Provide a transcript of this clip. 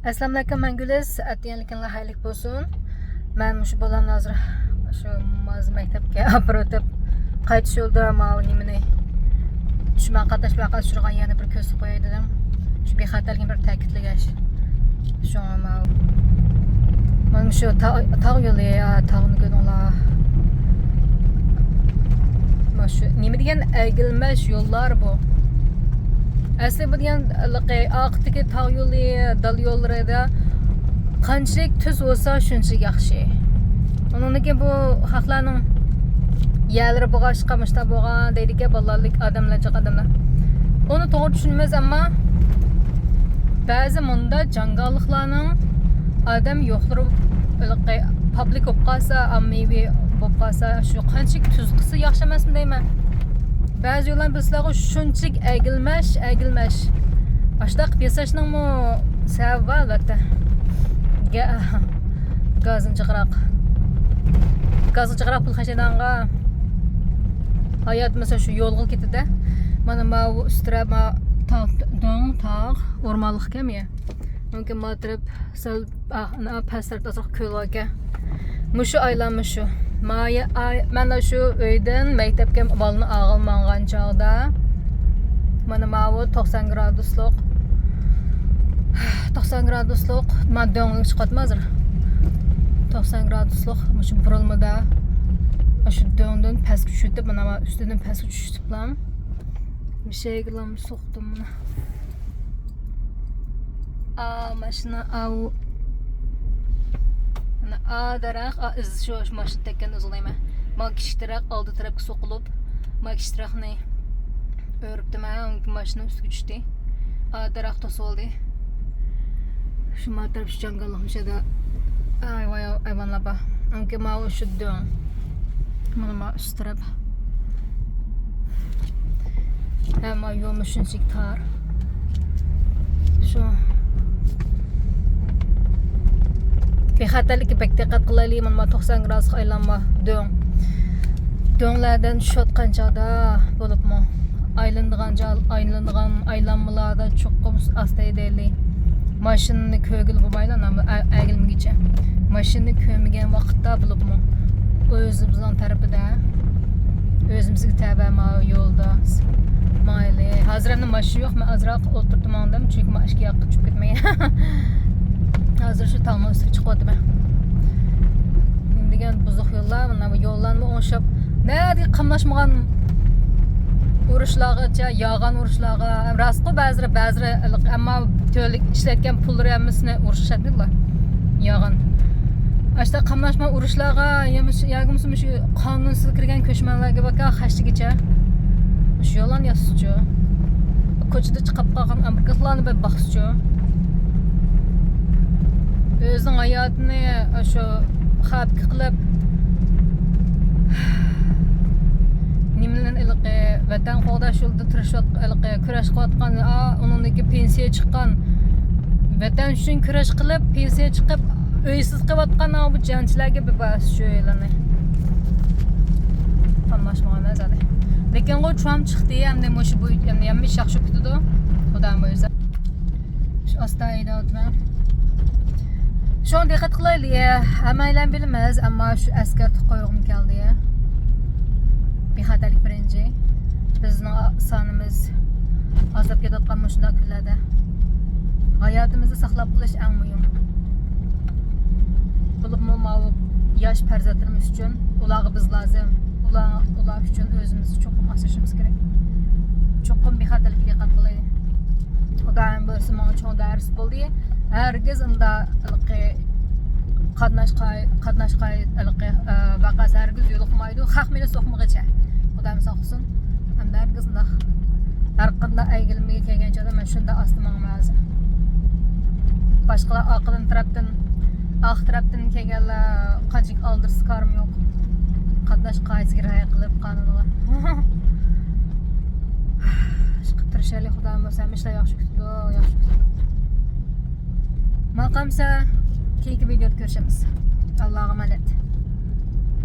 Assalomu alaykum, men Güliz. Atyanlikinlar xayrlik bo'lsin. Men shu bolamni hozir shu maktabga olib o'tib qaytish yo'lida mana nimani tushman qatnash bilan qatnashtirgan yana bir ko'rsatib qo'yay dedim. Shu bexatarlikni bir ta'kidlash. Shu mana shu tog' yo'li, tog'ni ko'ringlar. Mana shu nima degan egilmash yo'llar bu. Aslida bu degan oqdagi tog' yo'li, dal yo'llarida qanchalik tuz bo'lsa shunchalik yaxshi. Uningki bu xalqlarning yerlari bo'g'ashqa mishta bo'lgan deydigan bolalarlik odamlar. Uni to'g'ri tushunmaymiz, ammo ba'zi munda jangalliklarning odam yo'qlari publik bo'lib qolsa, ommaviy bo'lib qolsa, shu qanchalik tuz qilsa yaxshi emasmi deyman. Ba'zi yo'llar bizlarga shunchalik egilmash. Ashta qilib yasashning sababi albatta. Gazın çıqıraq pul xaşedanga hayat mesela şu yolga ketdi. Mana bu üstüre tağ ormanlık kemiye. Mümkün matrip sal pastar tasaq kölga. Muşu aylanmış şu. Mana şu öyden mektepke balını ağılmanğan çağda. Mana bu 90 gradusluq madonlik çıqatmazır. 90 gradusluq şu burulmada şu döndün pastga tushib, mana üstüden pastga tushiblam. Bir şey qilamiz, so'qdim buni. Mashina ana daraxt iz shu mashina tekkan o'zlayman. Ma kichik daraxt oldi tarafga so'qilib, ma kichik daraxtni o'ribdim, mashina ustiga tushdi. Daraxt to'soldi. Şu taraf şu jangallikmishada hayvanlar bor. Unga mana shu dön. Mana üst taraf. Ama yo'l shunchalik tor. Shu bexatarlikka pek diqqat qilaylik. Mana 90 gradusga aylanma dön. Dönlardan tushayotgan chog'da bo'libmi? Aylanmalarda cho'qqim asta edaylik. Maşını kögül bulmayla ama egilmegicha. Maşını kömegen vaqtda bulubmu? Özümüzün tarafida, özümüzga tabe yo'lda. Mayli. Hazırda maşın yo'q, men azroq o'tirdim ondan, chunki men ishga yoqqa tushib ketmagan. Hozir shu tog'ning ustiga chiqyapman. Degan buzuq yo'llar, mana bu yo'llarni o'ngshab, nadi qamlashmagan urushlarga, yağan urushlarga, rastqo ba'zi ammo to'lik ishlatgan pullar hammasini urishadilar. Yağan. Ashta qamlashma urushlarga, yagimsiz shu qonunsiz kirgan ko'chmanlarga bakka xashligicha. Shu yo'llarni yasuvchi. Ko'chada chiqib qolgan amerikaliklarni bir baxschi. O'zining hayotini shu xavf qilib vatan qo'g'dash yo'lida kurash qilayotgan, uningdagi pensiya chiqqan, vatan uchun kurash qilib, pensiya chiqib, uysiz qilayotgan bu jangchilarga bir bas shu yo'llarni qamlashmagan azali. Lekin u Trump chiqdi, hamda shu bu ham yaxshi kutdi. Xudoim bo'lsa. Shu asta aytdim. Şu an diqqat qilaylik. Hammaylar bilamiz, ammo shu askar qo'yig'im keldi. Bexatarlik birinchi. Bizning sonimiz azab ketayotgan shunday kunlarda hayotimizni saqlab qolish eng muhim. Bo'libmi yosh farzandlarimiz uchun ularga biz lozim. Ular uchun o'zimizni cho'qim asrashimiz kerak. Cho'qim bexatarlikka diqqat qilaylik. Xudoim bo'lsa, menga cho'ng dars bo'ldi. Herkes unda qatnashqay vaqas herkes yo'liqmaydi. Haq meni so'qmag'icha. Xudoim saqlasin. Hamda herkes unda har qanday egilmaga kelgan joyda men shunda ostimam lazım. Boshqalar oq tarafdan kelganlar qanchalik oldirsa korim yo'q. Qatnashqaysiga rioya qilib qonunga. Tirishali Xudoim bo'lsa, ishlar yaxshi kutdi. Maqamsa keyingi videoda ko'rishamiz. Allohga emanet.